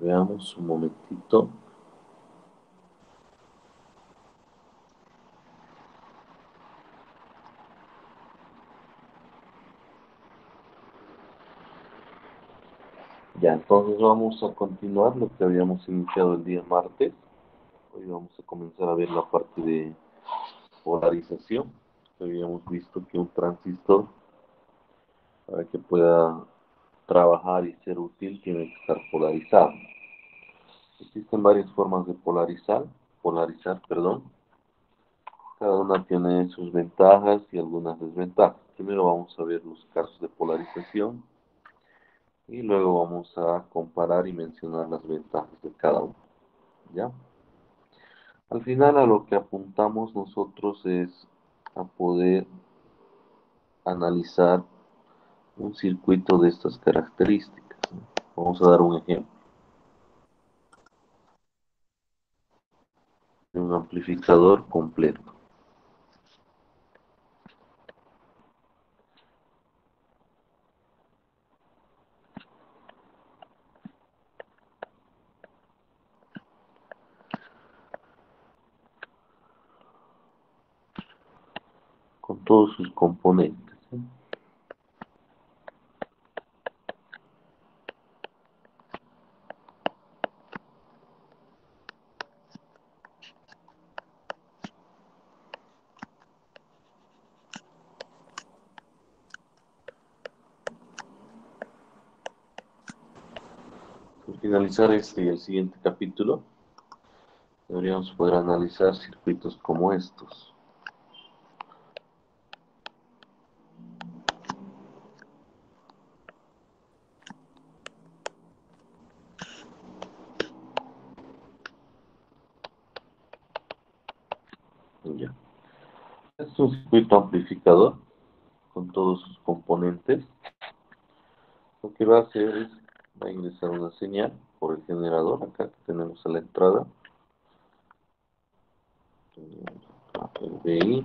Veamos un momentito. Ya, entonces vamos a continuar lo que habíamos iniciado el día martes. Hoy vamos a comenzar a ver la parte de polarización. Habíamos visto que un transistor, para que pueda trabajar y ser útil, tiene que estar polarizado. Existen varias formas de polarizar, perdón. Cada una tiene sus ventajas y algunas desventajas. Primero vamos a ver los casos de polarización y luego vamos a comparar y mencionar las ventajas de cada uno. ¿Ya? Al final a lo que apuntamos nosotros es a poder analizar un circuito de estas características, ¿no? Vamos a dar un ejemplo de un amplificador completo. Con todos sus componentes, ¿sí? Al finalizar este y el siguiente capítulo, deberíamos poder analizar circuitos como estos. Ya. Este es un circuito amplificador con todos sus componentes. Lo que va a hacer es, va a ingresar una señal por el generador, acá que tenemos a la entrada, el BI,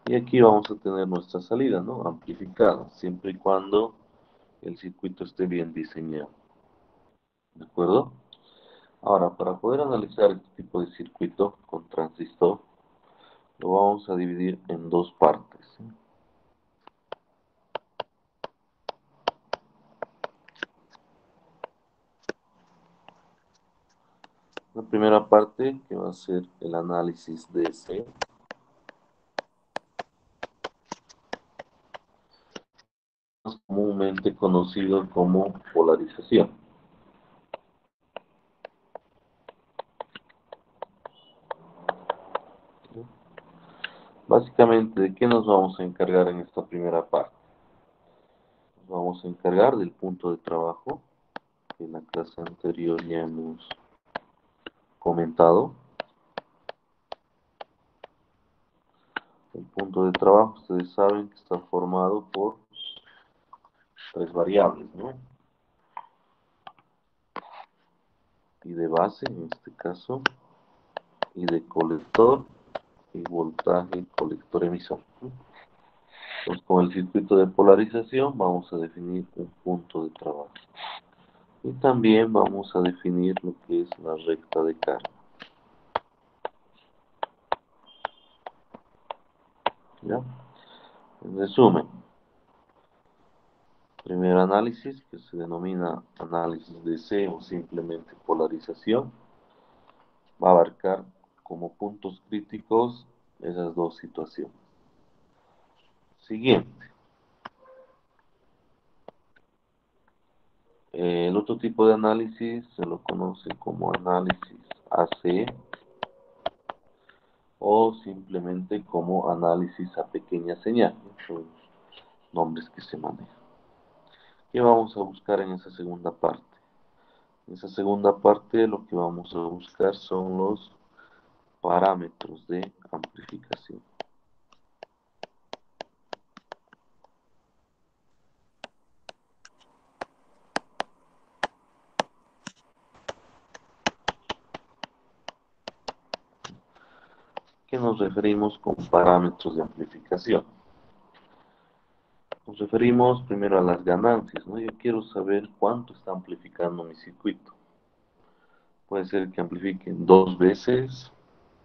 y aquí vamos a tener nuestra salida, ¿no? Amplificada, siempre y cuando el circuito esté bien diseñado, ¿de acuerdo? Ahora, para poder analizar este tipo de circuito con transistor, lo vamos a dividir en dos partes, ¿sí? La primera parte que va a ser el análisis de ese, más comúnmente conocido como polarización. Básicamente, ¿de qué nos vamos a encargar en esta primera parte? Nos vamos a encargar del punto de trabajo, que en la clase anterior ya hemos comentado. El punto de trabajo, ustedes saben que está formado por tres variables, ¿no? Y de base, en este caso, y de colector, y voltaje colector emisor. Pues con el circuito de polarización vamos a definir un punto de trabajo. Y también vamos a definir lo que es la recta de carga. ¿Ya? En resumen, primer análisis, que se denomina análisis de C o simplemente polarización, va a abarcar como puntos críticos esas dos situaciones. Siguiente. El otro tipo de análisis se lo conoce como análisis AC o simplemente como análisis a pequeña señal, ¿no? Son los nombres que se manejan. ¿Qué vamos a buscar en esa segunda parte? En esa segunda parte lo que vamos a buscar son los parámetros de amplificación. ¿Qué nos referimos con parámetros de amplificación? Nos referimos primero a las ganancias, ¿no? Yo quiero saber cuánto está amplificando mi circuito. Puede ser que amplifiquen 2 veces,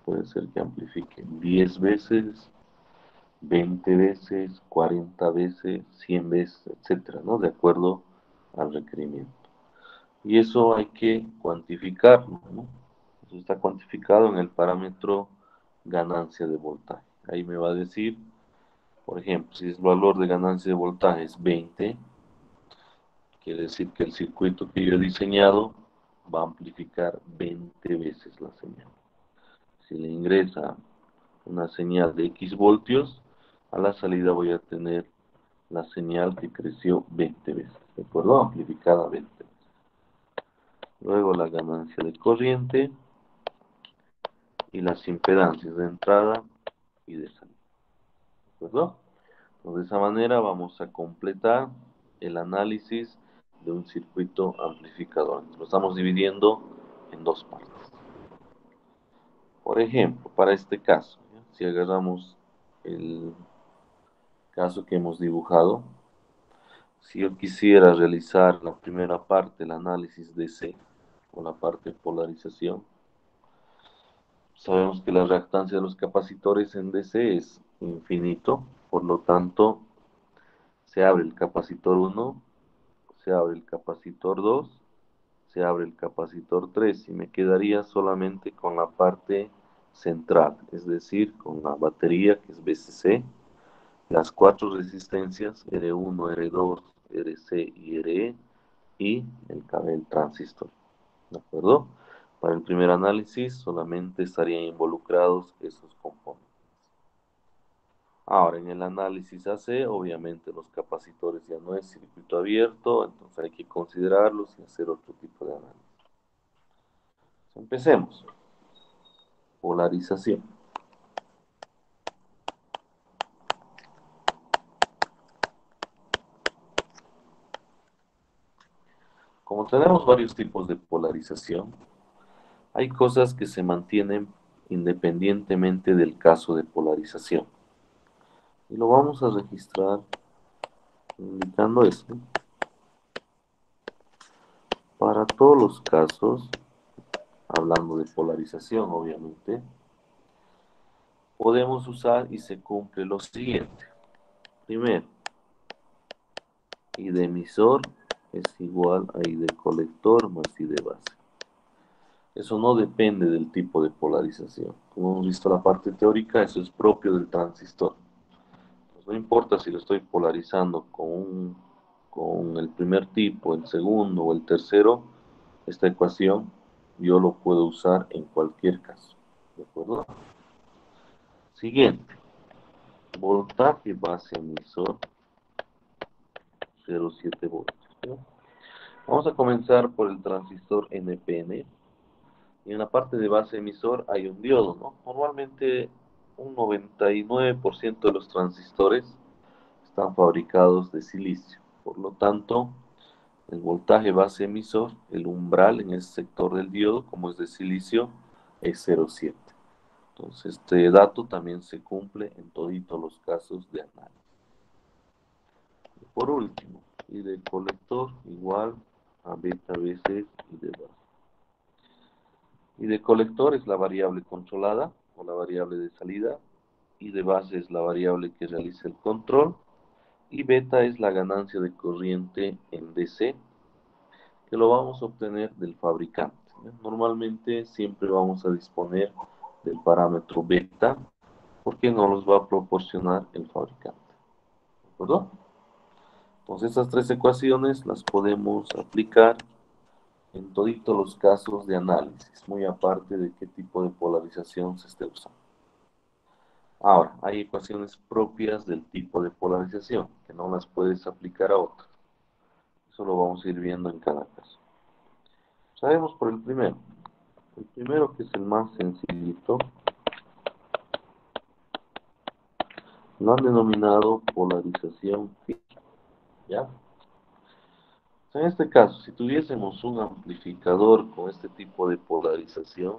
puede ser que amplifiquen 10 veces, 20 veces, 40 veces, 100 veces, etcétera, ¿no? De acuerdo al requerimiento. Y eso hay que cuantificarlo, ¿no? Eso está cuantificado en el parámetro ganancia de voltaje. Ahí me va a decir, por ejemplo, si el valor de ganancia de voltaje es 20, quiere decir que el circuito que yo he diseñado va a amplificar 20 veces la señal. Si le ingresa una señal de X voltios, a la salida voy a tener la señal que creció 20 veces, ¿de acuerdo? Amplificada 20 veces. Luego la ganancia de corriente y las impedancias de entrada y de salida, ¿de acuerdo? Entonces, de esa manera vamos a completar el análisis de un circuito amplificador. Lo estamos dividiendo en dos partes. Por ejemplo, para este caso, ¿ya? Si agarramos el caso que hemos dibujado, si yo quisiera realizar la primera parte, el análisis de C, o la parte de polarización, sabemos que la reactancia de los capacitores en DC es infinito, por lo tanto, se abre el capacitor 1, se abre el capacitor 2, se abre el capacitor 3 y me quedaría solamente con la parte central, es decir, con la batería que es BCC, las cuatro resistencias R1, R2, RC y RE y el transistor. ¿De acuerdo? Para el primer análisis solamente estarían involucrados esos componentes. Ahora, en el análisis AC, obviamente los capacitores ya no es circuito abierto, entonces hay que considerarlos y hacer otro tipo de análisis. Empecemos. Polarización. Como tenemos varios tipos de polarización, hay cosas que se mantienen independientemente del caso de polarización. Y lo vamos a registrar indicando esto. Para todos los casos, hablando de polarización obviamente, podemos usar y se cumple lo siguiente. Primero, I de emisor es igual a I de colector más I de base. Eso no depende del tipo de polarización. Como hemos visto en la parte teórica, eso es propio del transistor. Pues no importa si lo estoy polarizando con el primer tipo, el segundo o el tercero, esta ecuación yo lo puedo usar en cualquier caso. ¿De acuerdo? Siguiente. Voltaje base emisor 0,7 voltios. ¿No? Vamos a comenzar por el transistor NPN. Y en la parte de base emisor hay un diodo, ¿no? Normalmente un 99% de los transistores están fabricados de silicio. Por lo tanto, el voltaje base emisor, el umbral en ese sector del diodo, como es de silicio, es 0,7. Entonces, este dato también se cumple en toditos los casos de análisis. Y por último, I de colector igual a beta veces I de base. I de colector es la variable controlada o la variable de salida. I de base es la variable que realiza el control. Y beta es la ganancia de corriente en DC, que lo vamos a obtener del fabricante. Normalmente siempre vamos a disponer del parámetro beta, porque nos los va a proporcionar el fabricante. ¿De acuerdo? Entonces, estas tres ecuaciones las podemos aplicar en todos los casos de análisis, muy aparte de qué tipo de polarización se esté usando. Ahora, hay ecuaciones propias del tipo de polarización, que no las puedes aplicar a otras. Eso lo vamos a ir viendo en cada caso. Sabemos por el primero. El primero, que es el más sencillito, lo han denominado polarización fija. ¿Ya? En este caso, si tuviésemos un amplificador con este tipo de polarización,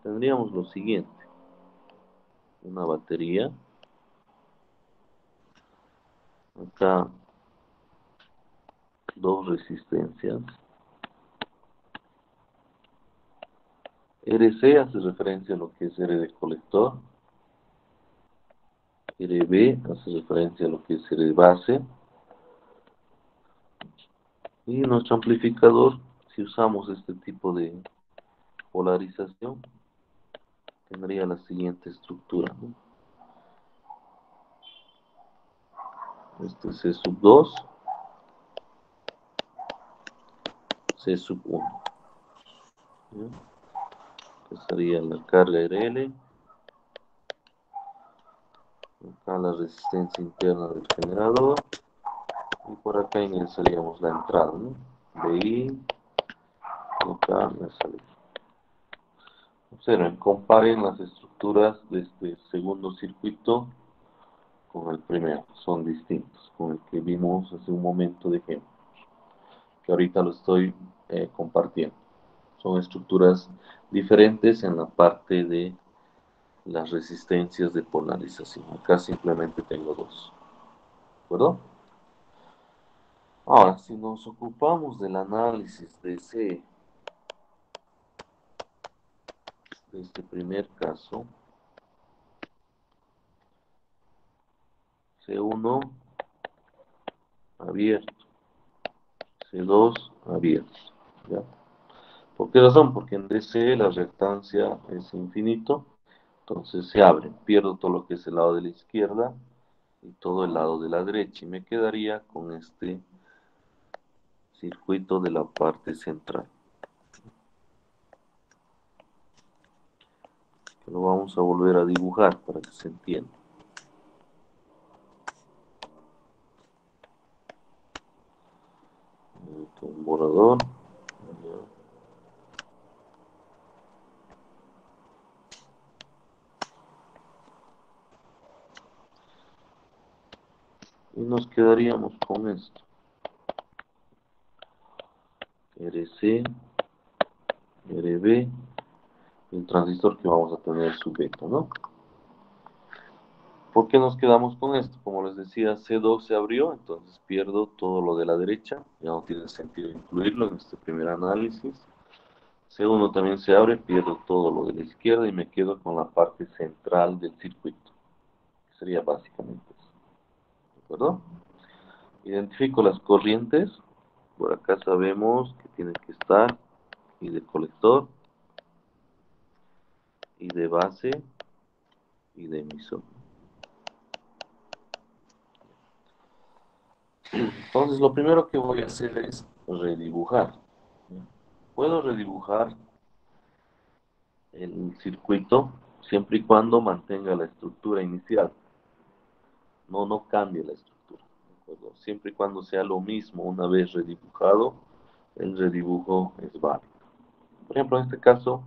tendríamos lo siguiente: una batería, acá dos resistencias. RC hace referencia a lo que es R de colector. RB hace referencia a lo que es R de base. Y nuestro amplificador, si usamos este tipo de polarización, tendría la siguiente estructura, ¿no? Este es C sub 2, C sub 1. Esta sería la carga RL. Acá la resistencia interna del generador. Y por acá ingresaríamos la entrada, ¿no? BI. Y acá la salida. Observen, comparen las estructuras de este segundo circuito con el primero. Son distintos, con el que vimos hace un momento de ejemplo, que ahorita lo estoy compartiendo. Son estructuras diferentes en la parte de las resistencias de polarización. Acá simplemente tengo dos. ¿De acuerdo? Ahora, si nos ocupamos del análisis de este primer caso, C1 abierto, C2 abierto. ¿Ya? ¿Por qué razón? Porque en DC la reactancia es infinito, entonces se abre, pierdo todo lo que es el lado de la izquierda y todo el lado de la derecha, y me quedaría con este circuito de la parte central. Que lo vamos a volver a dibujar para que se entienda. Un borrador. Y nos quedaríamos con esto. RC, RB, el transistor que vamos a tener su beta, ¿no? ¿Por qué nos quedamos con esto? Como les decía, C2 se abrió, entonces pierdo todo lo de la derecha, ya no tiene sentido incluirlo en este primer análisis. C1 también se abre, pierdo todo lo de la izquierda y me quedo con la parte central del circuito, que sería básicamente eso. ¿De acuerdo? Identifico las corrientes, por acá sabemos que tiene que estar y de colector, y de base, y de emisor. Entonces lo primero que voy a hacer es redibujar. Puedo redibujar el circuito siempre y cuando mantenga la estructura inicial. No cambie la estructura. ¿De acuerdo? Siempre y cuando sea lo mismo una vez redibujado, el redibujo es válido. Por ejemplo, en este caso,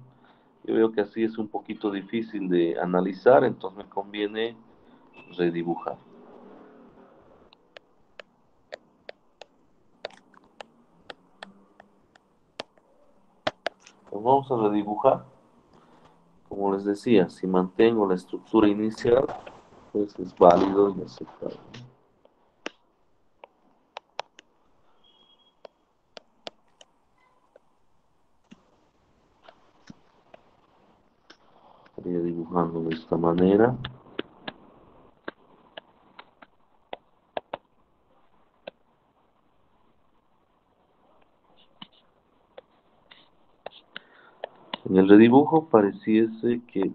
yo veo que así es un poquito difícil de analizar, entonces me conviene redibujar. Pues vamos a redibujar. Como les decía, si mantengo la estructura inicial, pues es válido y aceptable. Estaría dibujando de esta manera. En el redibujo pareciese que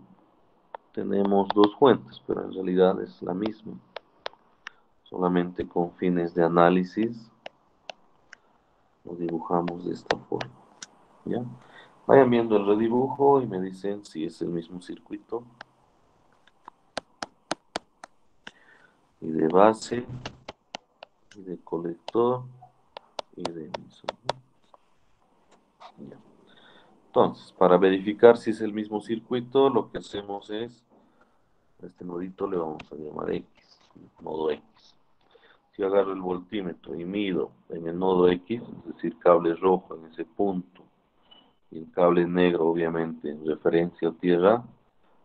tenemos dos fuentes, pero en realidad es la misma. Solamente con fines de análisis lo dibujamos de esta forma. ¿Ya? Vayan viendo el redibujo y me dicen si es el mismo circuito. Y de base, y de colector, y de emisor. Ya. Entonces, para verificar si es el mismo circuito, lo que hacemos es, a este nodito le vamos a llamar X, nodo X. Si agarro el voltímetro y mido en el nodo X, es decir, cable rojo en ese punto, y el cable negro, obviamente, en referencia a tierra,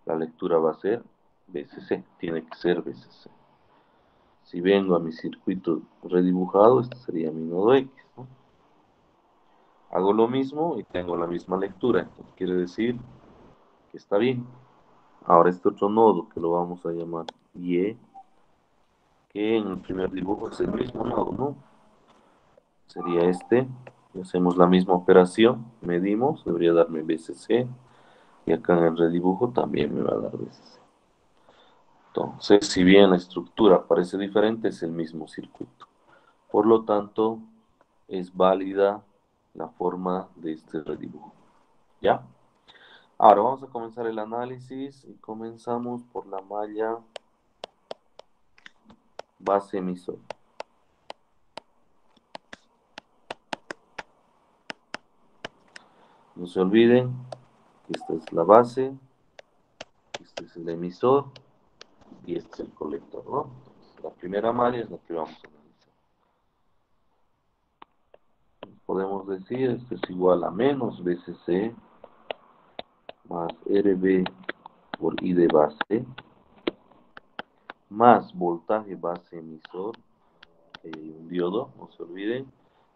la lectura va a ser BCC, tiene que ser BCC. Si vengo a mi circuito redibujado, este sería mi nodo X, ¿no? Hago lo mismo y tengo la misma lectura. Entonces quiere decir que está bien. Ahora este otro nodo que lo vamos a llamar Y, que en el primer dibujo es el mismo nodo, ¿no? Sería este. Y hacemos la misma operación. Medimos, debería darme BCC. Y acá en el redibujo también me va a dar BCC. Entonces, si bien la estructura parece diferente, es el mismo circuito. Por lo tanto, es válida la forma de este redibujo. ¿Ya? Ahora vamos a comenzar el análisis y comenzamos por la malla base emisor. No se olviden que esta es la base, este es el emisor y este es el colector, ¿no? Entonces, la primera malla es la que vamos a analizar. Podemos decir esto es igual a menos BCC más RB por I de base más voltaje base emisor, un diodo, no se olviden,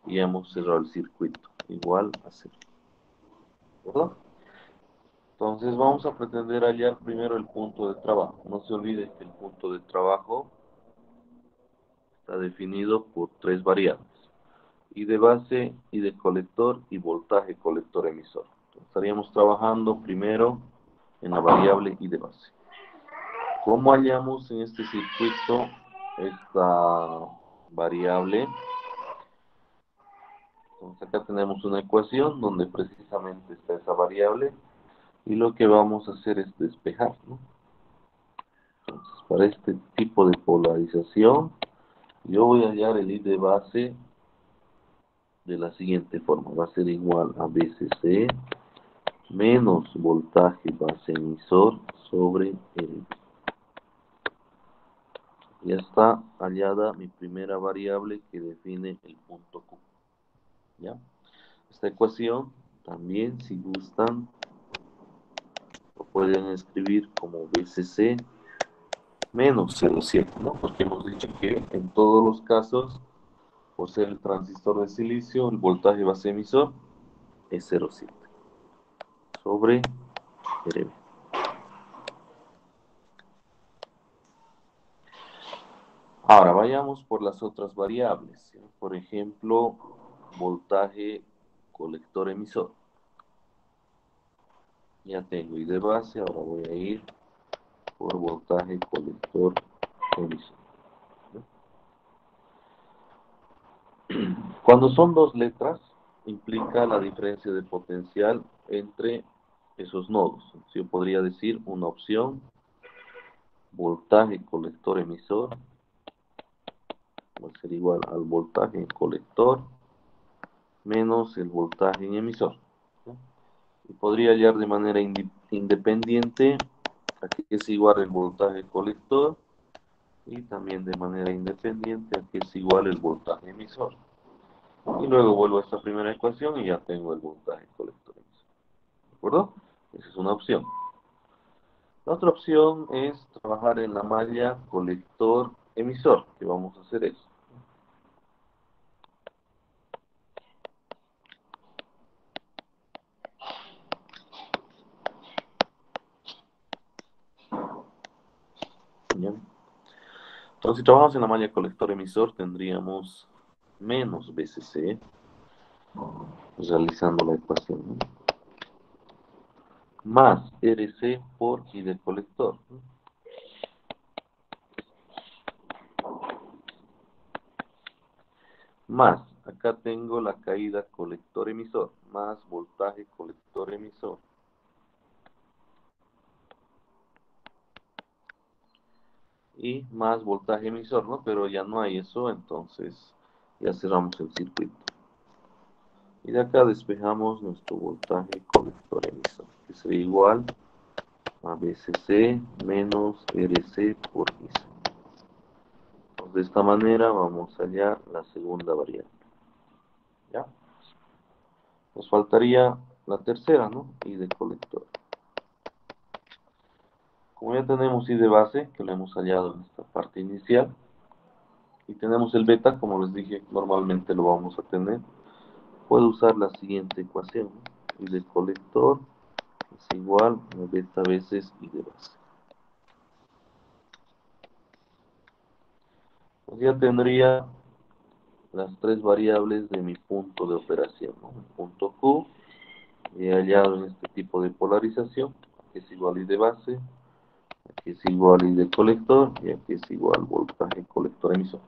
y hemos cerrado el circuito, igual a 0. ¿Verdad? Entonces vamos a pretender hallar primero el punto de trabajo. No se olviden que el punto de trabajo está definido por tres variables. I de base, I de colector y voltaje colector emisor. Entonces, estaríamos trabajando primero en la variable I de base. ¿Cómo hallamos en este circuito esta variable? Entonces acá tenemos una ecuación donde precisamente está esa variable y lo que vamos a hacer es despejar, ¿no? Entonces para este tipo de polarización yo voy a hallar el I de base de la siguiente forma. Va a ser igual a BCC menos voltaje base emisor sobre el. Ya está hallada mi primera variable que define el punto Q. ¿Ya? Esta ecuación también, si gustan, lo pueden escribir como BCC menos 0,7, ¿no? Porque hemos dicho que en todos los casos, por ser el transistor de silicio, el voltaje base emisor es 0,7 sobre RB. Ahora vayamos por las otras variables, ¿sí? Por ejemplo, voltaje colector emisor. Ya tengo I de base, ahora voy a ir por voltaje colector emisor. Cuando son dos letras, implica la diferencia de potencial entre esos nodos. Yo podría decir una opción, voltaje colector emisor, va a ser igual al voltaje en colector menos el voltaje en emisor. ¿Sí? Y podría hallar de manera independiente, aquí es igual el voltaje colector, y también de manera independiente, aquí es igual el voltaje emisor. Y luego vuelvo a esta primera ecuación y ya tengo el voltaje colector emisor. ¿De acuerdo? Esa es una opción. La otra opción es trabajar en la malla colector emisor, que vamos a hacer eso. ¿Ya? Entonces, si trabajamos en la malla colector emisor, tendríamos menos BCC, realizando la ecuación, ¿no? Más RC por I del colector, ¿no? Más, acá tengo la caída colector emisor, más voltaje colector emisor. Y más voltaje emisor, ¿no? Pero ya no hay eso, entonces ya cerramos el circuito. Y de acá despejamos nuestro voltaje colector emisor, que sería igual a BCC menos RC por IC. Entonces, de esta manera vamos a hallar la segunda variable. ¿Ya? Nos faltaría la tercera, ¿no? I de colector. Como ya tenemos I de base, que lo hemos hallado en esta parte inicial, Y tenemos el beta, como les dije, normalmente lo vamos a tener. Puedo usar la siguiente ecuación, ¿no? Y de colector es igual a beta veces y de base. Pues ya tendría las tres variables de mi punto de operación, ¿no? El punto Q, hallado en este tipo de polarización, aquí es igual I de base, aquí es igual I de colector, y aquí es igual voltaje colector emisor.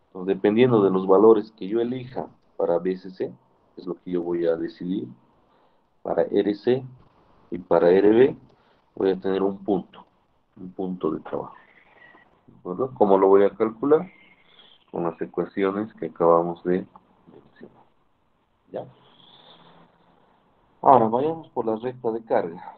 Entonces, dependiendo de los valores que yo elija para BCC, es lo que yo voy a decidir, para RC y para RB, voy a tener un punto de trabajo. ¿De acuerdo? ¿Cómo lo voy a calcular? Con las ecuaciones que acabamos de mencionar. ¿Ya? Ahora, vayamos por la recta de carga.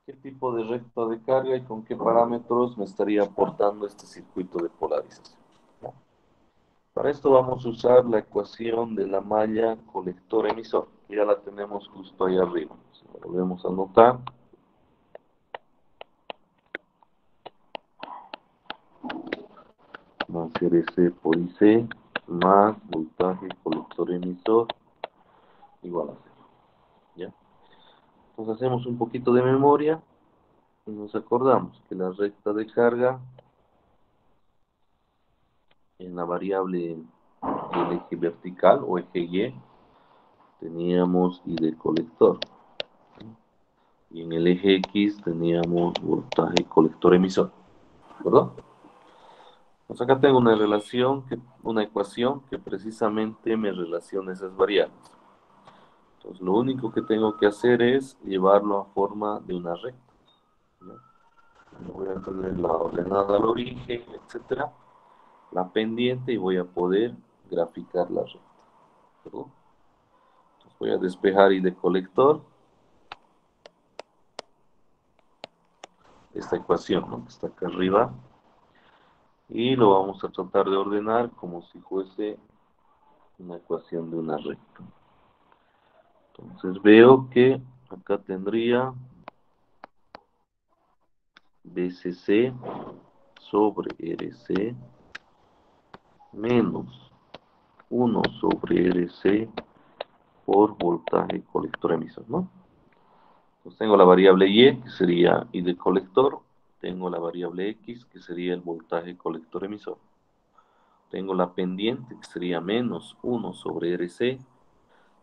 ¿Qué tipo de recta de carga y con qué parámetros me estaría aportando este circuito de polarización? ¿Ya? Para esto vamos a usar la ecuación de la malla colector-emisor. Ya la tenemos justo ahí arriba. Si lo volvemos a anotar, más RC por IC más voltaje colector-emisor igual a cero. ¿Ya? Entonces hacemos un poquito de memoria y nos acordamos que la recta de carga en la variable del eje vertical o eje Y teníamos I del colector. Y en el eje X teníamos voltaje colector emisor. ¿Verdad? Pues acá tengo una relación, una ecuación que precisamente me relaciona esas variables. Entonces lo único que tengo que hacer es llevarlo a forma de una recta. ¿No? Voy a tener la ordenada al origen, etcétera, la pendiente y voy a poder graficar la recta. ¿Verdad? Entonces voy a despejar I de colector esta ecuación, ¿no? Que está acá arriba, y lo vamos a tratar de ordenar como si fuese una ecuación de una recta. Entonces veo que acá tendría BCC sobre RC menos 1 sobre RC por voltaje colector emisor, ¿no? Entonces tengo la variable Y, que sería I de colector, tengo la variable X, que sería el voltaje colector emisor. Tengo la pendiente, que sería menos 1 sobre RC,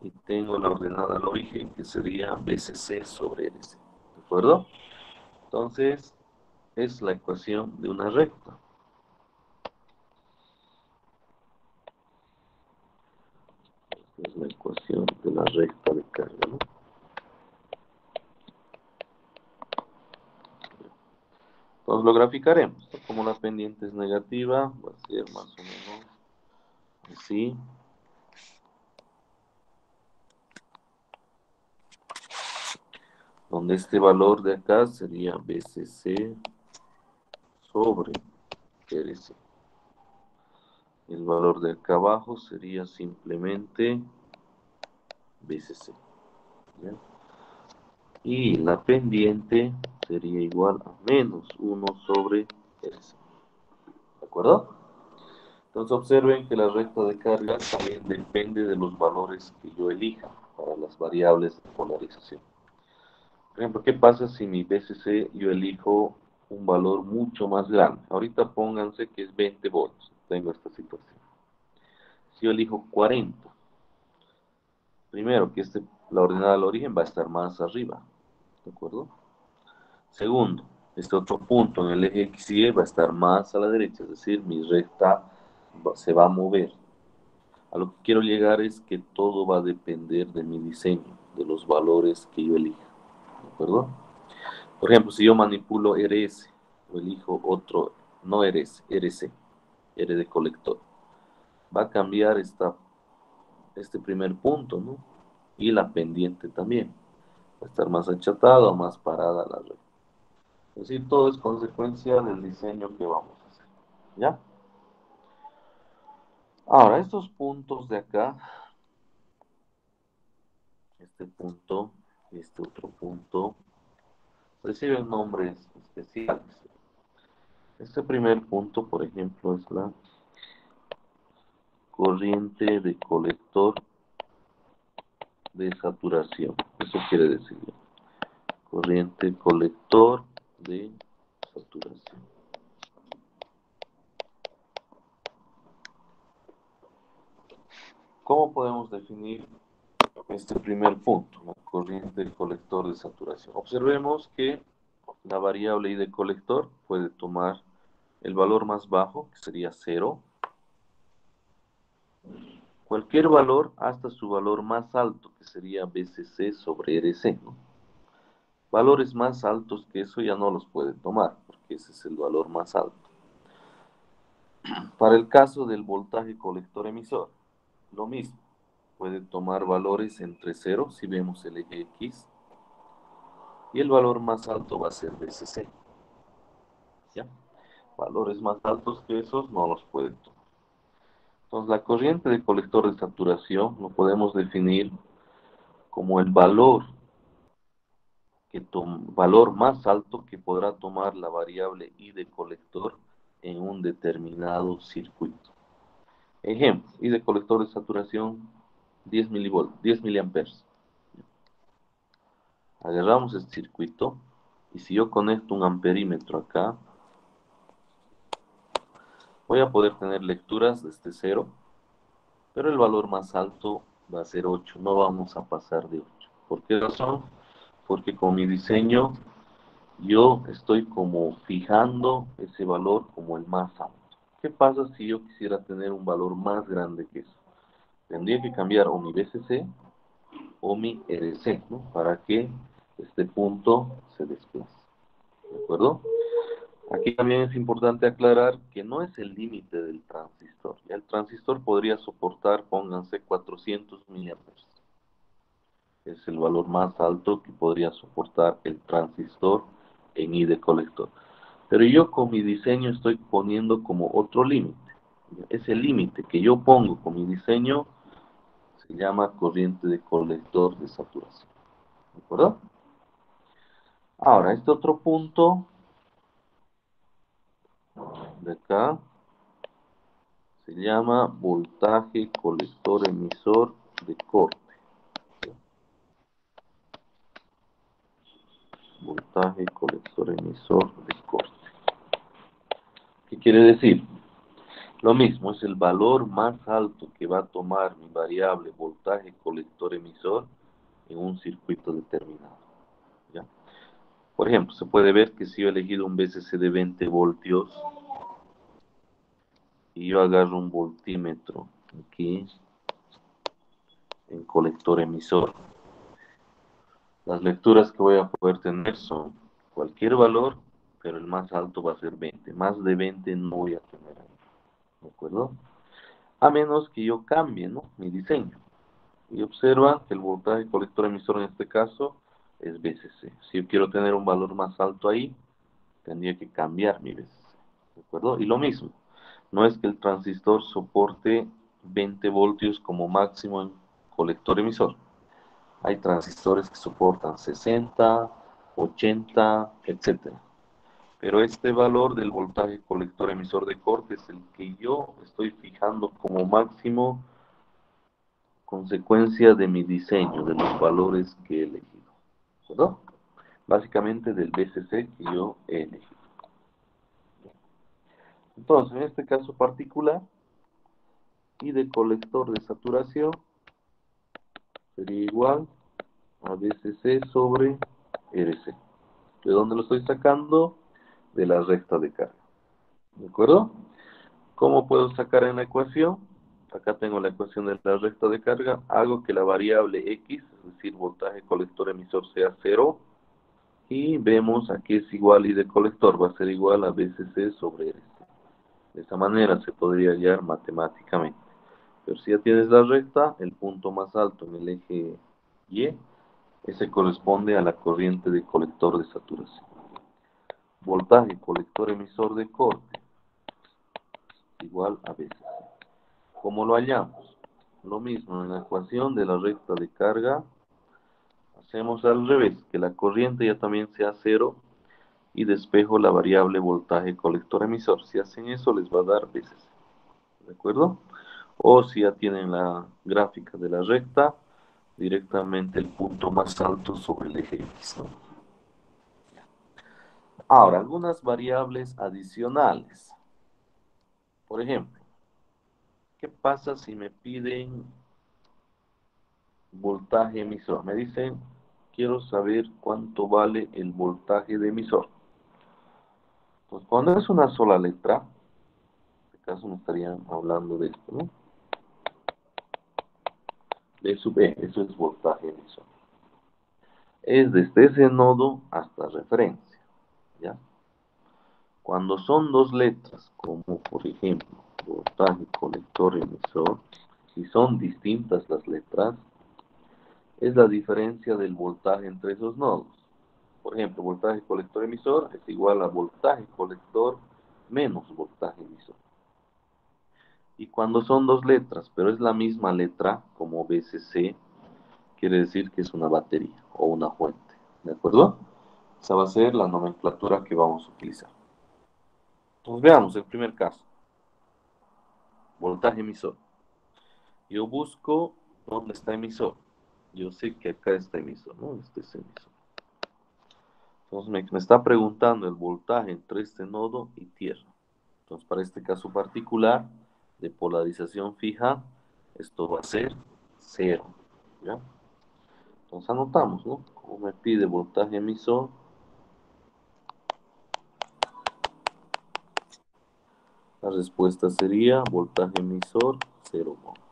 y tengo la ordenada al origen, que sería BCC sobre RC. ¿De acuerdo? Entonces, es la ecuación de una recta. Es la ecuación de la recta de carga, ¿no? Entonces lo graficaremos. Como la pendiente es negativa, va a ser más o menos así. Donde este valor de acá sería BCC sobre RC. El valor de acá abajo sería simplemente BCC. ¿Ya? Y la pendiente sería igual a menos 1 sobre RC. ¿De acuerdo? Entonces observen que la recta de carga también depende de los valores que yo elija para las variables de polarización. Por ejemplo, ¿qué pasa si mi BCC yo elijo un valor mucho más grande? Ahorita pónganse que es 20 volts. Tengo esta situación. Si yo elijo 40, primero que la ordenada al origen va a estar más arriba. ¿De acuerdo? Segundo, este otro punto en el eje X y Y va a estar más a la derecha, es decir, mi recta se va a mover. A lo que quiero llegar es que todo va a depender de mi diseño, de los valores que yo elija. ¿De acuerdo? Por ejemplo, si yo manipulo RS o elijo otro, no RS, RC, R de colector, va a cambiar este primer punto, ¿no? Y la pendiente también. Va a estar más achatada o más parada la red. Es decir, todo es consecuencia del diseño que vamos a hacer. ¿Ya? Ahora, estos puntos de acá, este punto Este otro punto reciben nombres especiales. Este primer punto, por ejemplo, es la corriente de colector de saturación. Eso quiere decir corriente colector de saturación. ¿Cómo podemos definir este primer punto, la corriente del colector de saturación? Observemos que la variable I de colector puede tomar el valor más bajo, que sería 0, cualquier valor hasta su valor más alto, que sería BCC sobre RC, ¿no? Valores más altos que eso ya no los puede tomar, porque ese es el valor más alto. Para el caso del voltaje colector emisor, lo mismo. Puede tomar valores entre 0, si vemos el eje X, y el valor más alto va a ser BCC. ¿Ya? Valores más altos que esos no los puede tomar. Entonces, la corriente de colector de saturación lo podemos definir como el valor más alto que podrá tomar la variable I de colector en un determinado circuito. Ejemplo, I de colector de saturación 10 milivolts, 10 miliamperes. Agarramos este circuito y si yo conecto un amperímetro acá, voy a poder tener lecturas desde 0, pero el valor más alto va a ser 8, no vamos a pasar de 8. ¿Por qué razón? Porque con mi diseño yo estoy como fijando ese valor como el más alto. ¿Qué pasa si yo quisiera tener un valor más grande que eso? Tendría que cambiar o mi BCC o mi RC, ¿no? Para que este punto se desplace. ¿De acuerdo? Aquí también es importante aclarar que no es el límite del transistor. El transistor podría soportar, pónganse, 400 miliamperes. Es el valor más alto que podría soportar el transistor en I de colector. Pero yo con mi diseño estoy poniendo como otro límite. Ese límite que yo pongo con mi diseño se llama corriente de colector de saturación. ¿De acuerdo? Ahora, este otro punto de acá se llama voltaje colector emisor de corte. Voltaje colector emisor de corte. ¿Qué quiere decir? Lo mismo, es el valor más alto que va a tomar mi variable voltaje colector emisor en un circuito determinado. ¿Ya? Por ejemplo, se puede ver que si yo he elegido un VCC de 20 voltios y yo agarro un voltímetro aquí en colector emisor, las lecturas que voy a poder tener son cualquier valor, pero el más alto va a ser 20. Más de 20 no voy a tener ahí. ¿De acuerdo? A menos que yo cambie, ¿no?, mi diseño. Y observa que el voltaje colector emisor en este caso es VCC. Si yo quiero tener un valor más alto ahí, tendría que cambiar mi VCC. ¿De acuerdo? Y lo mismo. No es que el transistor soporte 20 voltios como máximo en colector emisor. Hay transistores que soportan 60, 80, etcétera. Pero este valor del voltaje colector emisor de corte es el que yo estoy fijando como máximo consecuencia de mi diseño, de los valores que he elegido. ¿De acuerdo? Básicamente del BCC que yo he elegido. Entonces, en este caso particular, I de colector de saturación sería igual a BCC sobre RC. ¿De dónde lo estoy sacando? De la recta de carga. ¿De acuerdo? ¿Cómo puedo sacar en la ecuación? Acá tengo la ecuación de la recta de carga. Hago que la variable X, es decir, voltaje colector emisor, sea 0. Y vemos aquí es igual I de colector, va a ser igual a BCC sobre RC. De esa manera se podría hallar matemáticamente. Pero si ya tienes la recta, el punto más alto en el eje Y, ese corresponde a la corriente de colector de saturación. Voltaje colector emisor de corte igual a BCC. ¿Cómo lo hallamos? Lo mismo en la ecuación de la recta de carga, Hacemos al revés, que la corriente ya también sea cero y despejo la variable voltaje colector emisor. Si hacen eso les va a dar veces, ¿de acuerdo? O si ya tienen la gráfica de la recta, directamente el punto más alto sobre el eje X, ¿no? Ahora, algunas variables adicionales. Por ejemplo, ¿qué pasa si me piden voltaje emisor? Me dicen, quiero saber cuánto vale el voltaje de emisor. Pues cuando es una sola letra, en este caso me estarían hablando de esto, ¿no? De sub E, eso es voltaje emisor. Es desde ese nodo hasta referencia, ¿ya? Cuando son dos letras, como por ejemplo voltaje colector emisor, si son distintas las letras, es la diferencia del voltaje entre esos nodos. Por ejemplo, voltaje colector emisor es igual a voltaje colector menos voltaje emisor. Y cuando son dos letras, pero es la misma letra, como VCC, quiere decir que es una batería o una fuente. ¿De acuerdo? Esa va a ser la nomenclatura que vamos a utilizar. Entonces veamos el primer caso. Voltaje emisor. Yo busco dónde está emisor. Yo sé que acá está emisor, ¿no? Este es emisor. Entonces me está preguntando el voltaje entre este nodo y tierra. Entonces para este caso particular de polarización fija, esto va a ser cero. ¿Ya? Entonces anotamos, ¿no? Como me pide voltaje emisor, la respuesta sería voltaje emisor 0 voltios.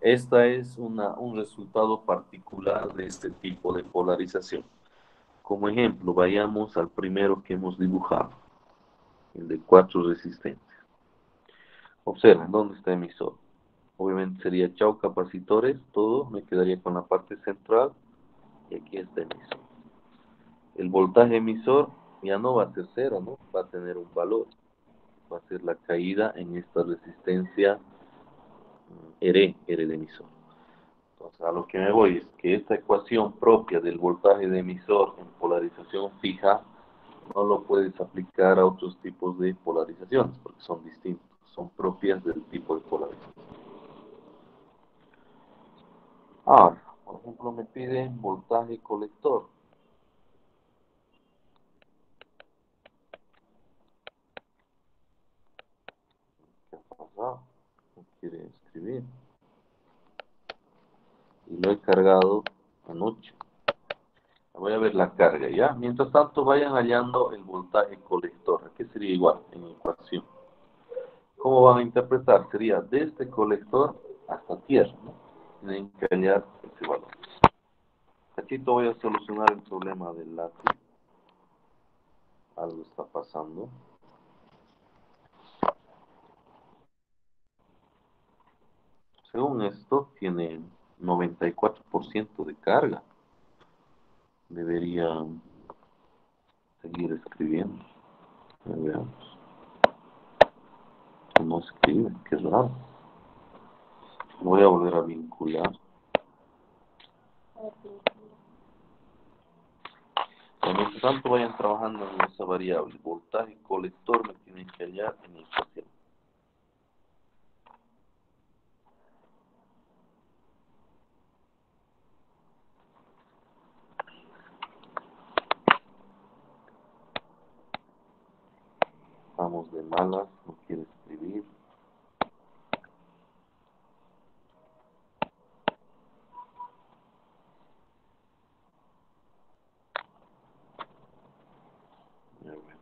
Esta es un resultado particular de este tipo de polarización. Como ejemplo, vayamos al primero que hemos dibujado, el de 4 resistencias. Observen, ¿dónde está emisor? Obviamente sería chau capacitores, todo, me quedaría con la parte central, y aquí está emisor. El voltaje emisor ya no va a ser cero, ¿no? Va a tener un valor. Va a ser la caída en esta resistencia R de emisor. Entonces, a lo que me voy es que esta ecuación propia del voltaje de emisor en polarización fija no lo puedes aplicar a otros tipos de polarizaciones porque son distintos, son propias del tipo de polarización. Ahora, por ejemplo, me piden voltaje colector. ¿Qué ha pasado? No quiere escribir. Y lo he cargado anoche. Voy a ver la carga, ¿ya? Mientras tanto, vayan hallando el voltaje colector. Aquí sería igual en ecuación. ¿Cómo van a interpretar? Sería desde colector hasta tierra, ¿no? Tienen que hallar ese valor. Cachito, voy a solucionar el problema del lápiz. Algo está pasando. Según esto, tiene 94% de carga. Debería seguir escribiendo. Veamos. No escribe, qué raro. Voy a volver a vincular. Mientras tanto, vayan trabajando en esa variable. Voltaje colector me tienen que hallar en la ecuación. Vamos de malas, no quiere escribir. A ver.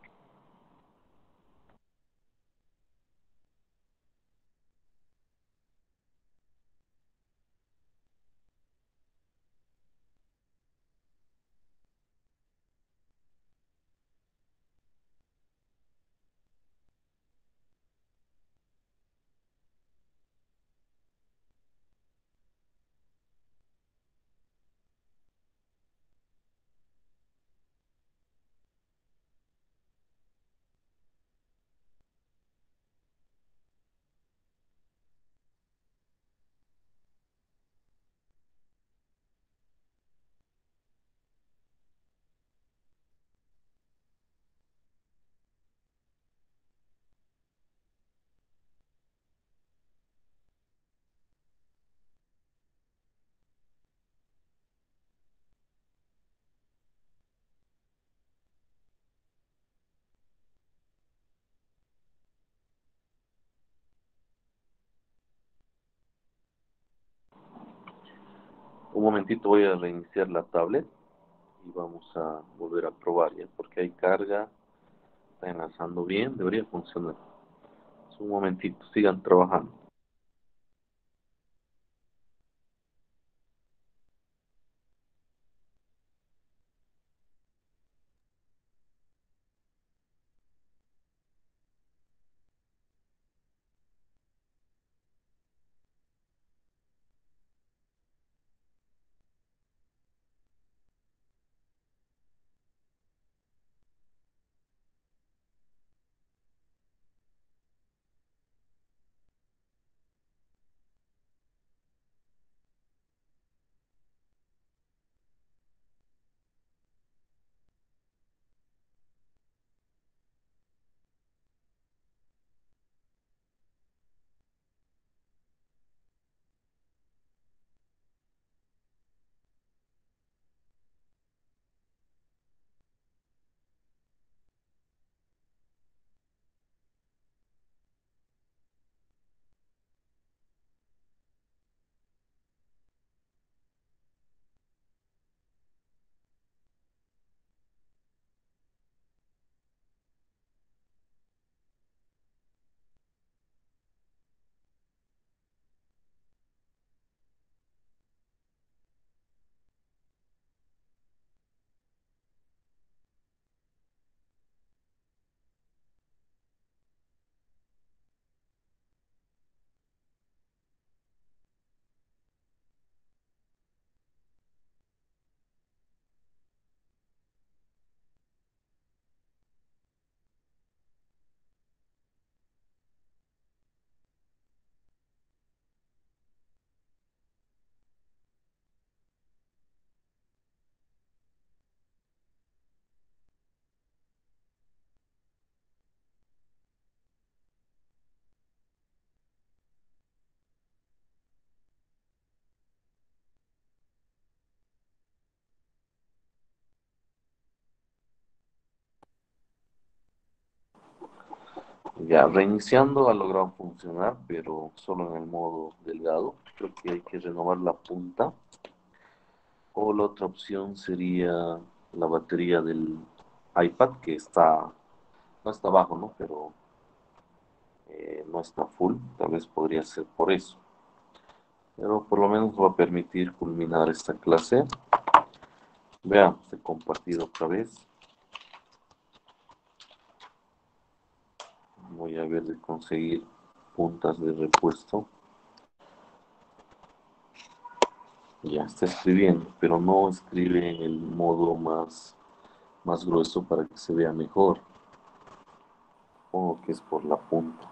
Un momentito voy a reiniciar la tablet y vamos a volver a probar ya, porque hay carga, está enlazando bien, debería funcionar. Un momentito, sigan trabajando. Ya, reiniciando ha logrado funcionar, pero solo en el modo delgado. Creo que hay que renovar la punta. O la otra opción sería la batería del iPad, que está, no está bajo, ¿no? Pero no está full. Tal vez podría ser por eso. Pero por lo menos va a permitir culminar esta clase. Veamos, he compartido otra vez. Voy a ver de conseguir puntas de repuesto. Ya está escribiendo, pero no escribe en el modo más grueso para que se vea mejor. Supongo que es por la punta.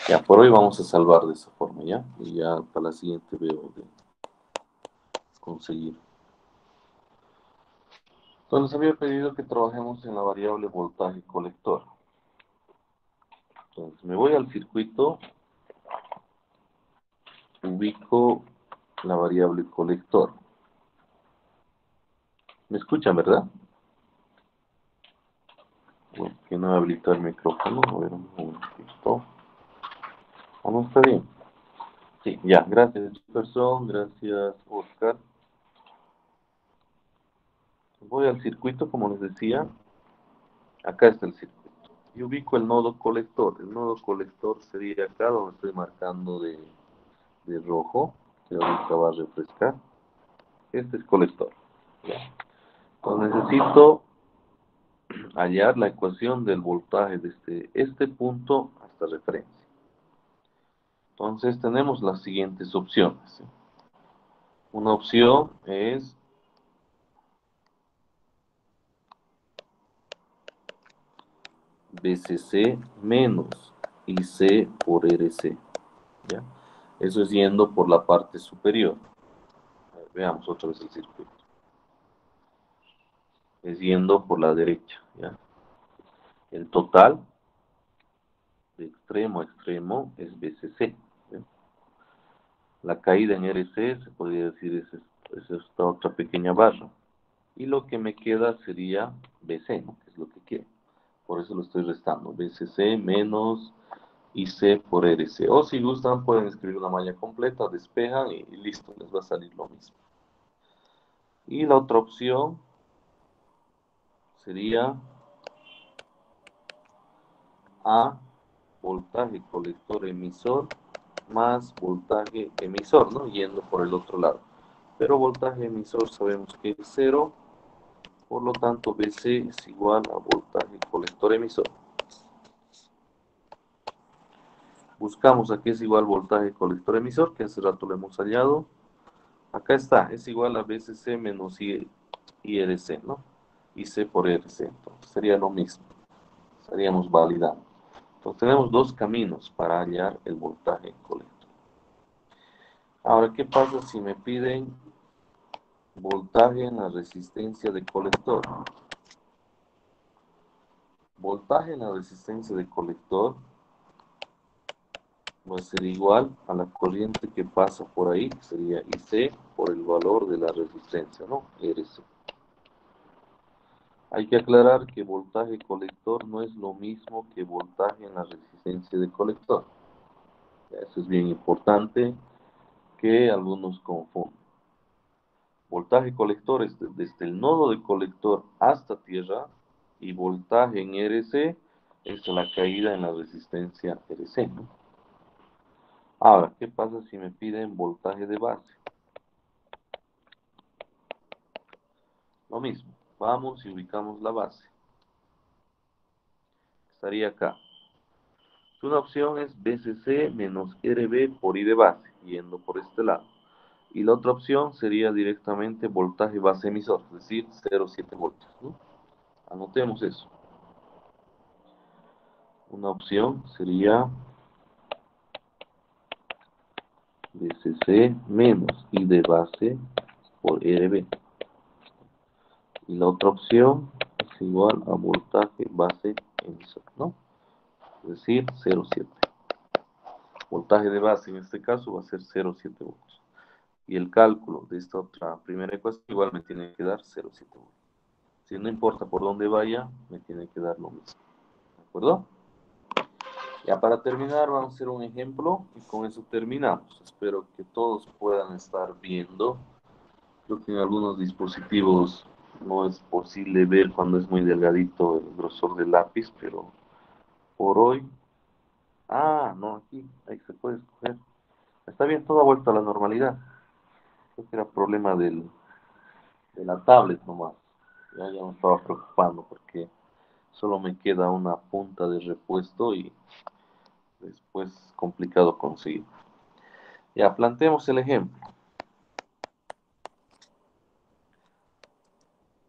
Ya, por hoy vamos a salvar de esa forma, ¿ya? Y ya para la siguiente veo de conseguir. Entonces había pedido que trabajemos en la variable voltaje colector. Entonces me voy al circuito, ubico la variable colector. ¿Me escuchan, verdad? Bueno, que no habilitar el micrófono. A ver, un momentito. ¿O no está bien? Sí, ya, gracias Jefferson, gracias Oscar. Voy al circuito, como les decía, acá está el circuito. Y ubico el nodo colector. El nodo colector sería acá donde estoy marcando de rojo, que ahorita va a refrescar. Este es colector. ¿Ya? Entonces necesito hallar la ecuación del voltaje desde este punto hasta referencia. Entonces tenemos las siguientes opciones. Una opción es BCC menos IC por RC. ¿Ya? Eso es yendo por la parte superior. A ver, veamos otra vez el circuito. Es yendo por la derecha. ¿Ya? El total de extremo a extremo es BCC. ¿Ya? La caída en RC se podría decir es esta otra pequeña barra. Y lo que me queda sería BC, ¿no? Que es lo que quiero. Por eso lo estoy restando. BCC menos IC por RC. O si gustan, pueden escribir una malla completa, despejan y listo, les va a salir lo mismo. Y la otra opción sería A, voltaje colector emisor más voltaje emisor, ¿no? Yendo por el otro lado. Pero voltaje emisor sabemos que es 0, por lo tanto BC es igual a voltaje colector emisor. Buscamos aquí es igual voltaje colector emisor, que hace rato lo hemos hallado. Acá está, es igual a BCC menos IRC, ¿no? IC por RC, entonces sería lo mismo. Estaríamos validando. Entonces tenemos dos caminos para hallar el voltaje colector. Ahora, ¿qué pasa si me piden voltaje en la resistencia de colector? Voltaje en la resistencia de colector va a ser igual a la corriente que pasa por ahí, que sería IC por el valor de la resistencia, ¿no? RC. Hay que aclarar que voltaje colector no es lo mismo que voltaje en la resistencia de colector. Eso es bien importante que algunos confunden. Voltaje colector es desde el nodo de colector hasta tierra y voltaje en RC es la caída en la resistencia RC, ¿no? Ahora, ¿qué pasa si me piden voltaje de base? Lo mismo, vamos y ubicamos la base. Estaría acá. Una opción es BCC menos RB por I de base, yendo por este lado. Y la otra opción sería directamente voltaje base emisor, es decir, 0,7 voltios, ¿no? Anotemos eso. Una opción sería BCC menos I de base por RB. Y la otra opción es igual a voltaje base emisor, ¿no? Es decir, 0,7. Voltaje de base en este caso va a ser 0,7 voltios. Y el cálculo de esta otra primera ecuación igual me tiene que dar 0,7 voltios. Si no importa por dónde vaya, me tiene que dar lo mismo. ¿De acuerdo? Ya para terminar, vamos a hacer un ejemplo y con eso terminamos. Espero que todos puedan estar viendo. Creo que en algunos dispositivos no es posible ver cuando es muy delgadito el grosor del lápiz, pero por hoy... Ah, no, aquí, ahí se puede escoger. Está bien, todo ha vuelto a la normalidad. Creo que era problema de la tablet nomás. Ya me estaba preocupando porque solo me queda una punta de repuesto y después es complicado conseguir. Ya, planteemos el ejemplo.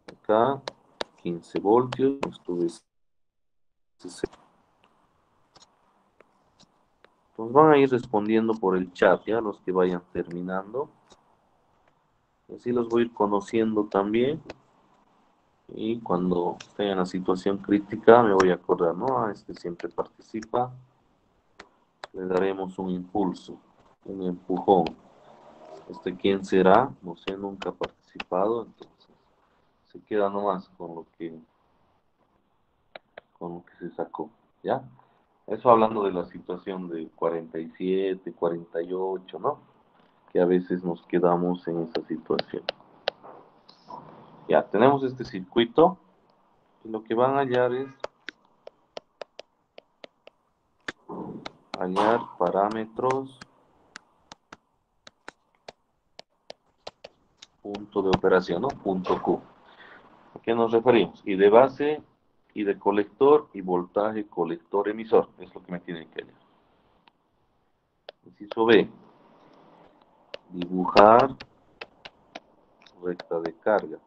Acá, 15 voltios, esto es 60. Pues van a ir respondiendo por el chat, ya, los que vayan terminando. Y así los voy a ir conociendo también. Y cuando esté en la situación crítica, me voy a acordar, ¿no? A este siempre participa. Le daremos un impulso, un empujón. ¿Quién será? No sé, nunca ha participado, entonces se queda nomás con lo que se sacó, ¿ya? Eso hablando de la situación de 47, 48, ¿no? Que a veces nos quedamos en esa situación. Ya, tenemos este circuito y lo que van a hallar es hallar parámetros, punto de operación, ¿no? Punto Q. ¿A qué nos referimos? Y de base, y de colector, y voltaje colector emisor. Es lo que me tienen que hallar. Inciso B. Dibujar recta de carga.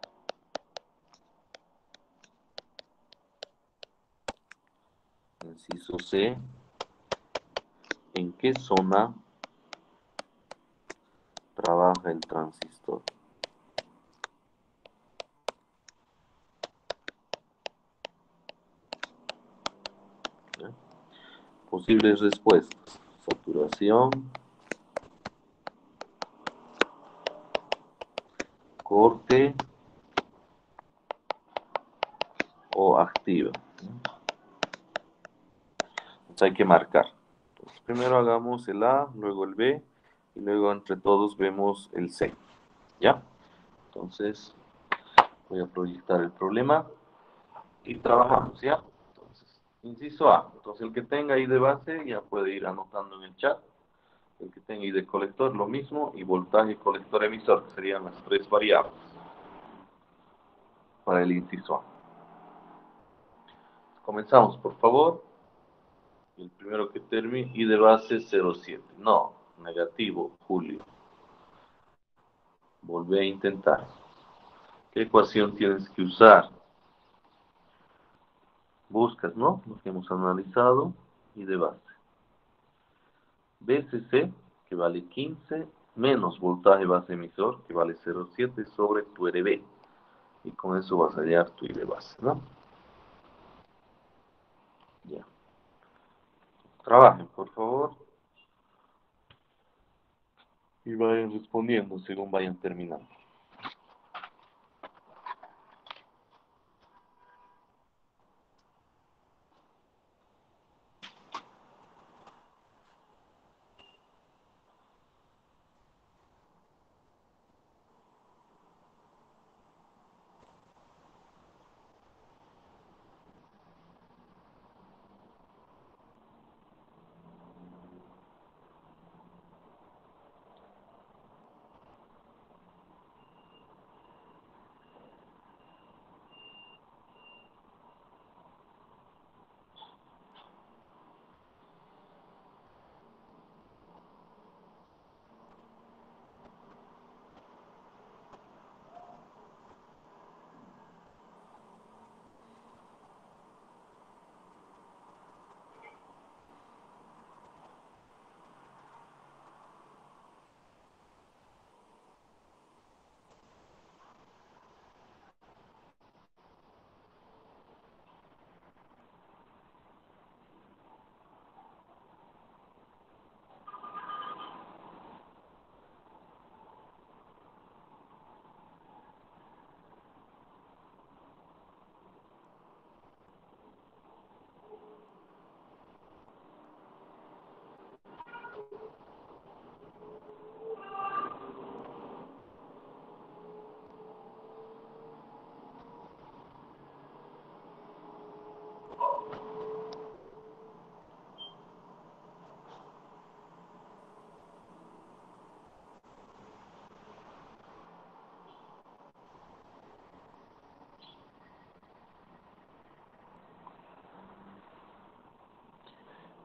Inciso C. ¿En qué zona trabaja el transistor? ¿Ya? Posibles respuestas. Saturación, corte o activa. Entonces hay que marcar. primero hagamos el A, luego el B, y luego entre todos vemos el C. ¿Ya? Entonces, voy a proyectar el problema y trabajamos, ¿ya? Entonces, inciso A. Entonces, el que tenga I de base ya puede ir anotando en el chat. El que tenga I de colector, lo mismo, y voltaje colector emisor, que serían las tres variables para el inciso A. Comenzamos, por favor. El primero que termine, I de base 0,7. No, negativo, Julio. Volvé a intentar. ¿Qué ecuación tienes que usar? Buscas, ¿no? Lo que hemos analizado, I de base. BCC, que vale 15, menos voltaje base emisor, que vale 0,7, sobre tu RB. Y con eso vas a hallar tu I de base, ¿no? Ya. Trabajen, por favor. Y vayan respondiendo según vayan terminando.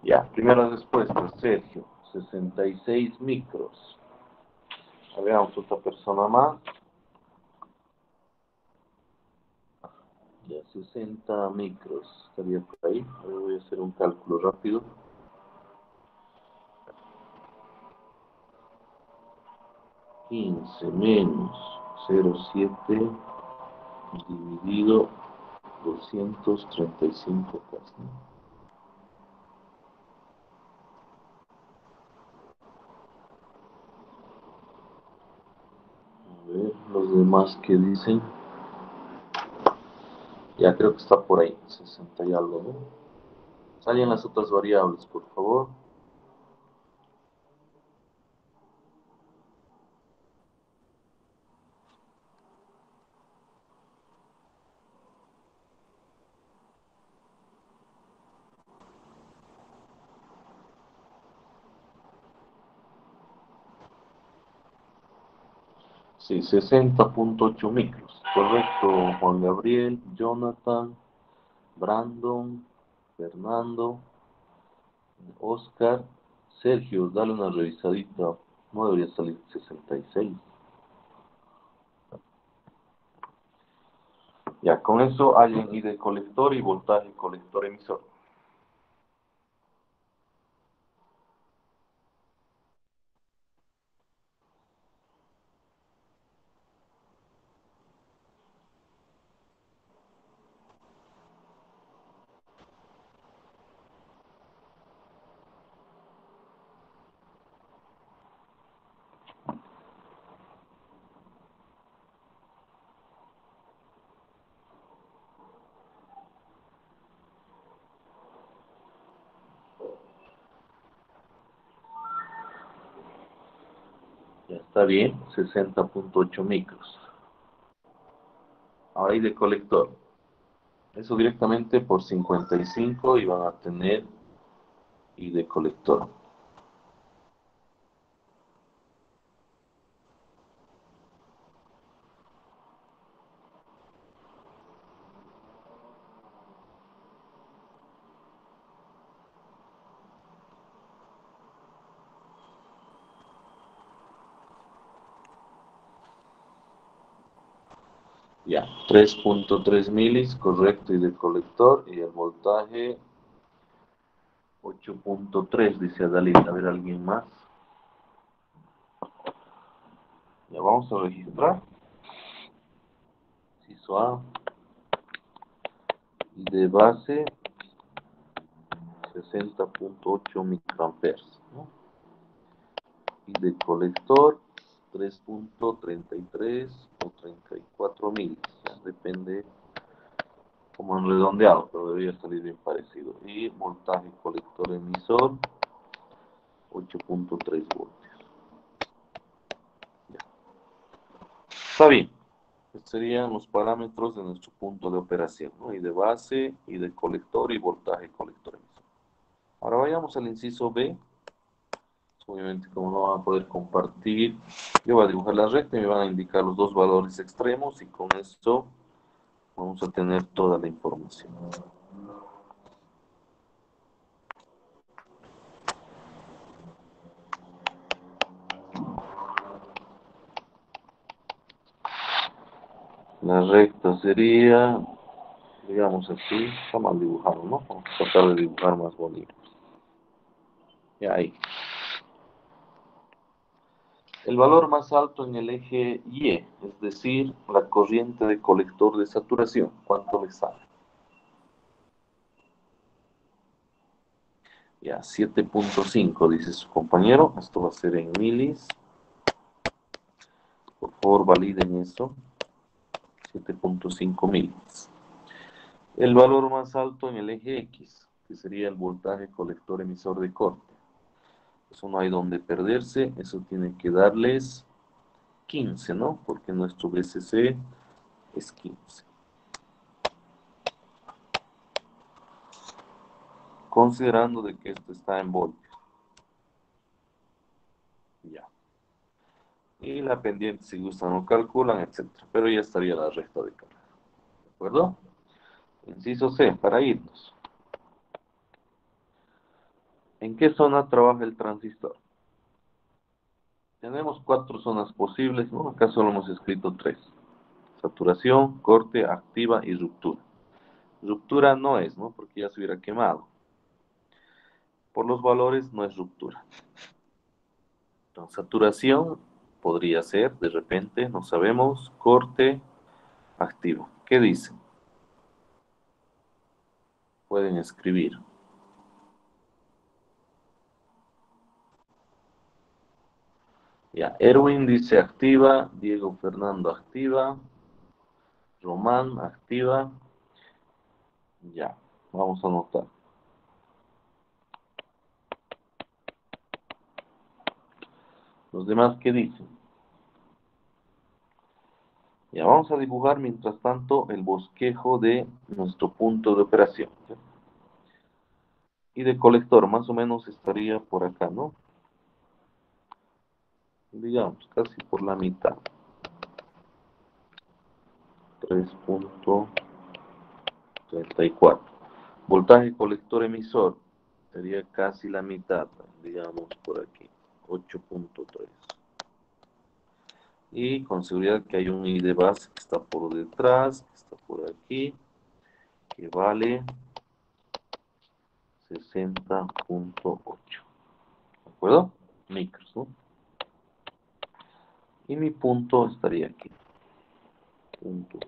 Ya, primera respuesta, Sergio, 66 micros. Veamos otra persona más. Ya, 60 micros. Estaría por ahí. Ahora voy a hacer un cálculo rápido. 15 menos 0,7 dividido 235 casi. A ver, los demás que dicen. Ya creo que está por ahí, 60 y algo, ¿no? Salen las otras variables, por favor. Sí, 60,8 micros. Correcto, Juan Gabriel, Jonathan, Brandon, Fernando, Oscar, Sergio, dale una revisadita. No debería salir 66. Ya, con eso hay en I de colector y voltaje colector emisor. Ya está bien, 60.8 micros. Ahora I de colector. Eso directamente por 55 y van a tener I de colector. Ya, 3.3 milis, correcto, y de colector, y el voltaje 8.3, dice Adalid. A ver, ¿alguien más? Ya vamos a registrar. Inciso A, y de base 60.8 microamperes, ¿no? Y de colector 3.33 o 34 milis, ya depende como en redondeado, pero debería salir bien parecido. Y voltaje colector emisor 8.3 voltios. Ya. Está bien. Estos serían los parámetros de nuestro punto de operación, ¿no? Y de base, y de colector y voltaje colector emisor. Ahora vayamos al inciso B. Obviamente, como no van a poder compartir, yo voy a dibujar la recta y me van a indicar los dos valores extremos y con esto vamos a tener toda la información. La recta sería, digamos así, está mal dibujado, ¿no? Vamos a tratar de dibujar más bonito. Y ahí. El valor más alto en el eje Y, es decir, la corriente de colector de saturación, ¿cuánto le sale? Ya, 7.5, dice su compañero. Esto va a ser en milis. Por favor, validen eso. 7.5 milis. El valor más alto en el eje X, que sería el voltaje colector emisor de corte. Eso no hay donde perderse. Eso tiene que darles 15, ¿no? Porque nuestro BCC es 15. Considerando de que esto está en voltios. Ya. Y la pendiente, si gustan, lo calculan, etc. Pero ya estaría la recta de carga. ¿De acuerdo? Inciso C, para irnos. ¿En qué zona trabaja el transistor? Tenemos 4 zonas posibles, ¿no? Acá solo hemos escrito 3. Saturación, corte, activa y ruptura. Ruptura no es, ¿no? Porque ya se hubiera quemado. Por los valores no es ruptura. Entonces, saturación podría ser, de repente, no sabemos, corte, activo. ¿Qué dicen? Pueden escribir. Ya, Erwin dice activa, Diego Fernando activa, Román activa. Ya, vamos a anotar. Los demás, ¿qué dicen? Ya, vamos a dibujar mientras tanto el bosquejo de nuestro punto de operación. ¿Sí? Y de colector, más o menos estaría por acá, ¿no? Digamos, casi por la mitad. 3.34. Voltaje colector emisor sería casi la mitad, digamos por aquí. 8.3. Y con seguridad que hay un I de base que está por detrás, que está por aquí, que vale 60.8. ¿De acuerdo? Micros, ¿no? Y mi punto estaría aquí. Punto.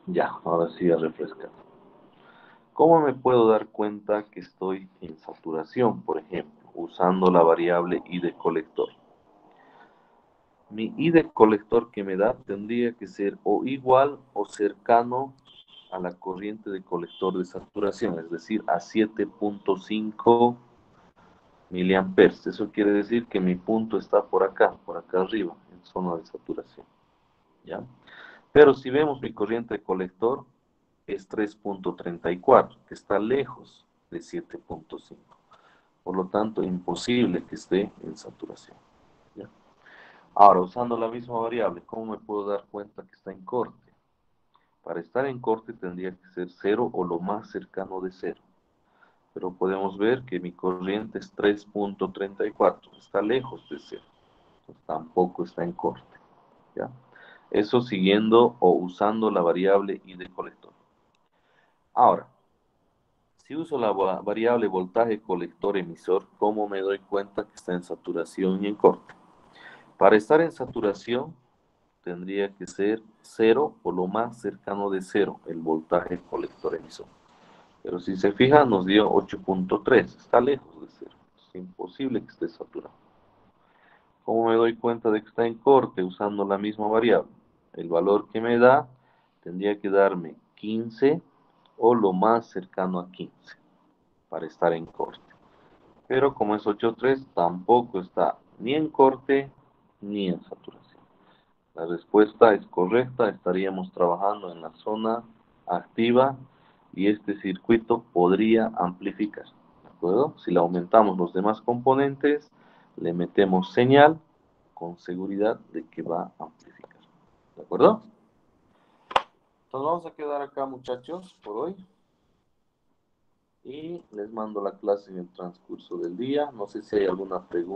Ya, ahora sí a refrescar. ¿Cómo me puedo dar cuenta que estoy en saturación, por ejemplo, usando la variable I de colector? Mi I de colector que me da tendría que ser o igual o cercano a la corriente de colector de saturación, es decir, a 7.5 miliamperes. Eso quiere decir que mi punto está por acá arriba, en zona de saturación. ¿Ya? Pero si vemos mi corriente de colector, es 3.34, que está lejos de 7.5. Por lo tanto, imposible que esté en saturación. ¿Ya? Ahora, usando la misma variable, ¿cómo me puedo dar cuenta que está en corte? Para estar en corte tendría que ser cero o lo más cercano de cero. Pero podemos ver que mi corriente es 3.34, está lejos de cero. Entonces, tampoco está en corte. ¿Ya? Eso siguiendo o usando la variable I de colector. Ahora, si uso la variable voltaje colector emisor, ¿cómo me doy cuenta que está en saturación y en corte? Para estar en saturación, tendría que ser cero o lo más cercano de cero el voltaje colector emisor. Pero si se fija, nos dio 8.3, está lejos de cero. Es imposible que esté saturado. ¿Cómo me doy cuenta de que está en corte usando la misma variable? El valor que me da tendría que darme 15 o lo más cercano a 15 para estar en corte. Pero como es 8.3, tampoco está ni en corte ni en saturación. La respuesta es correcta, estaríamos trabajando en la zona activa y este circuito podría amplificar. ¿De acuerdo? Si le aumentamos los demás componentes, le metemos señal con seguridad de que va a amplificar. ¿De acuerdo? Entonces vamos a quedar acá, muchachos, por hoy. Y les mando la clase en el transcurso del día. No sé si hay alguna pregunta.